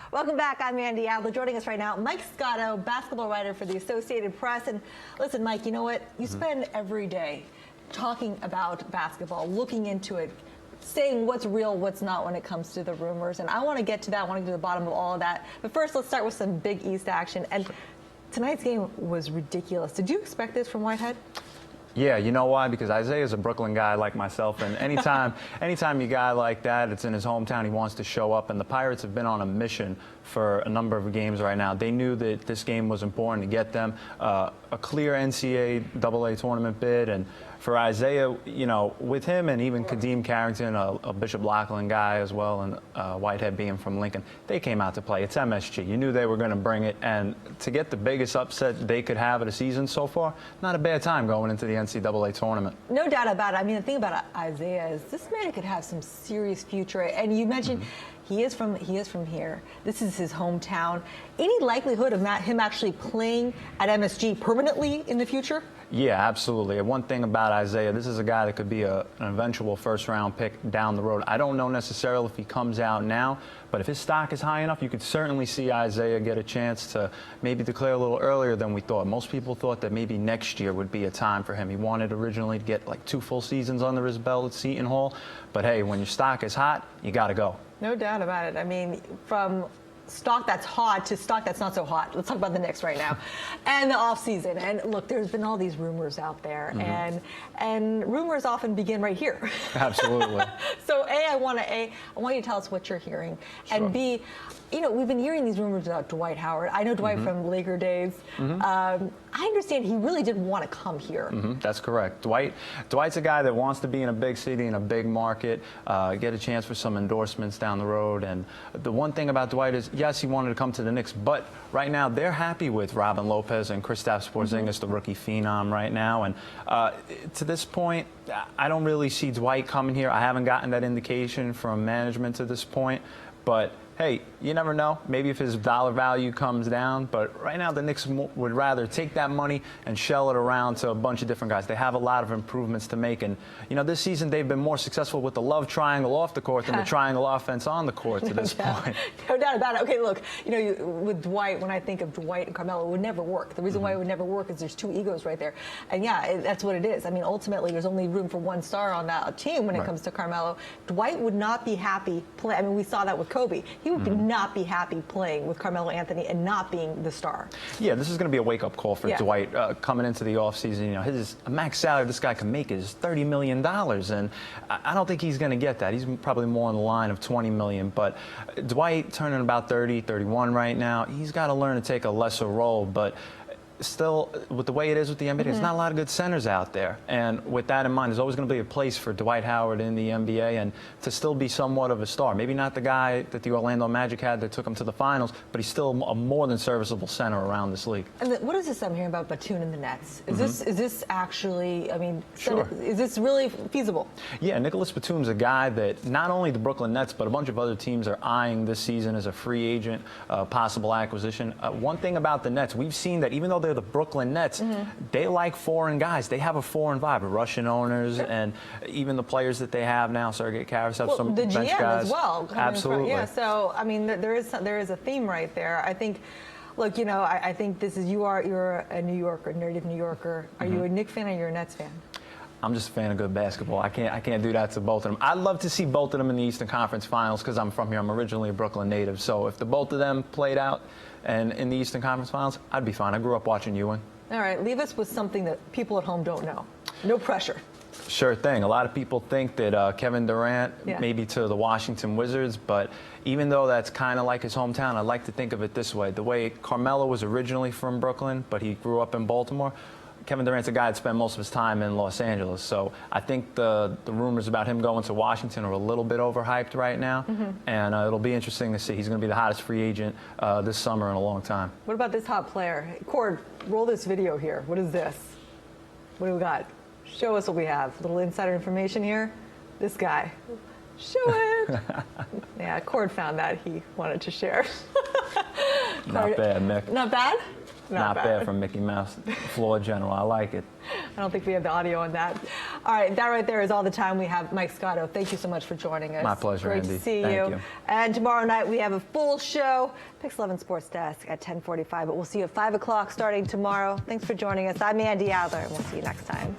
Welcome back. I'm Andy Adler. Joining us right now, Mike Scotto, basketball writer for the Associated Press. And listen, Mike, you know what? You spend every day talking about basketball, looking into it, saying what's real, what's not when it comes to the rumors. And I want to get to that. I want to get to the bottom of all of that. But first, let's start with some Big East action. And tonight's game was ridiculous. Did you expect this from Whitehead? Yeah, you know why? Because Isaiah's a Brooklyn guy like myself, and anytime you guy like that, it's in his hometown, he wants to show up, and the Pirates have been on a mission for a number of games right now. They knew that this game was important to get them a clear NCAA tournament bid, and for Isaiah, you know, with him and even Kadeem Carrington, a Bishop Lachlan guy as well, and Whitehead being from Lincoln, they came out to play. It's MSG. You knew they were going to bring it, and to get the biggest upset they could have of the season so far, not a bad time going into the NCAA tournament. No doubt about it. I mean, the thing about Isaiah is this man could have some serious future. And you mentioned he is from here. This is his hometown. Any likelihood of him actually playing at MSG permanently in the future? Yeah, absolutely. And one thing about Isaiah, this is a guy that could be an eventual first-round pick down the road. I don't know necessarily if he comes out now, but if his stock is high enough, you could certainly see Isaiah get a chance to maybe declare a little earlier than we thought. Most people thought that maybe next year would be a time for him. He wanted originally to get like 2 full seasons under his belt at Seton Hall. But hey, when your stock is hot, you got to go. No doubt about it. I mean, from stock that's hot to stock that's not so hot. Let's talk about the Knicks right now and the offseason. And look, there's been all these rumors out there, and rumors often begin right here. Absolutely. So I want you to tell us what you're hearing, and B, you know, we've been hearing these rumors about Dwight Howard. I know Dwight from Laker days. I understand he really did want to come here. That's correct. Dwight's a guy that wants to be in a big city, in a big market, get a chance for some endorsements down the road. And the one thing about Dwight is, yes, he wanted to come to the Knicks, but right now they're happy with Robin Lopez and Kristaps Porzingis, the rookie phenom right now. And to this point, I don't really see Dwight coming here. I haven't gotten that indication from management to this point, but hey, you never know. Maybe if his dollar value comes down. But right now, the Knicks would rather take that money and shell it around to a bunch of different guys. They have a lot of improvements to make. And, you know, this season they've been more successful with the love triangle off the court than the triangle offense on the court to this point. No doubt about it. Okay, look, you know, with Dwight, when I think of Dwight and Carmelo, it would never work. The reason why it would never work is there's 2 egos right there. And, yeah, that's what it is. I mean, ultimately, there's only room for 1 star on that team when it comes to Carmelo. Dwight would not be happy playing. I mean, we saw that with Kobe. He would not be happy playing with Carmelo Anthony and not being the star. Yeah, this is going to be a wake-up call for Dwight coming into the offseason. You know, his max salary this guy can make is $30 million, and I don't think he's going to get that. He's probably more in the line of $20 million. But Dwight turning about 30, 31 right now, he's got to learn to take a lesser role. But still, with the way it is with the NBA, there's not a lot of good centers out there. And with that in mind, there's always going to be a place for Dwight Howard in the NBA and to still be somewhat of a star. Maybe not the guy that the Orlando Magic had that took him to the finals, but he's still a more than serviceable center around this league. And what is this I'm hearing about Batum and the Nets? Is this actually, I mean, is this really feasible? Yeah, Nicholas Batum's a guy that not only the Brooklyn Nets, but a bunch of other teams are eyeing this season as a free agent, possible acquisition. One thing about the Nets, we've seen that even though they're the Brooklyn Nets, they like foreign guys. They have a foreign vibe, Russian owners, and even the players that they have now, Sergei Karashev, some the bench GM guys as well. Absolutely. Yeah, so I mean, there is a theme right there. I think. Look, you know, I think this is you're a New Yorker, native New Yorker. Are you a Knicks fan or you're a Nets fan? I'm just a fan of good basketball. I can't do that to both of them. I'd love to see both of them in the Eastern Conference Finals because I'm from here. I'm originally a Brooklyn native. So if the both of them played out and in the Eastern Conference Finals, I'd be fine. I grew up watching Ewing. All right, leave us with something that people at home don't know. No pressure. Sure thing. A lot of people think that Kevin Durant maybe to the Washington Wizards, but even though that's kind of like his hometown, I like to think of it this way. The way Carmelo was originally from Brooklyn, but he grew up in Baltimore, Kevin Durant's a guy that spent most of his time in Los Angeles. So I think the rumors about him going to Washington are a little bit overhyped right now. And it'll be interesting to see. He's going to be the hottest free agent this summer in a long time. What about this hot player? Cord, roll this video here. What is this? What do we got? Show us what we have. A little insider information here. This guy. Show it. Yeah, Cord found that. He wanted to share. Not bad, Mick. Not bad? Not bad from Mickey Mouse. Floor general. I like it. I don't think we have the audio on that. All right, that right there is all the time we have. Mike Scotto, thank you so much for joining us. My pleasure, Great Andy. to see Thank you. And tomorrow night we have a full show, PIX11 Sports Desk at 10:45. But we'll see you at 5 o'clock starting tomorrow. Thanks for joining us. I'm Andy Adler, and we'll see you next time.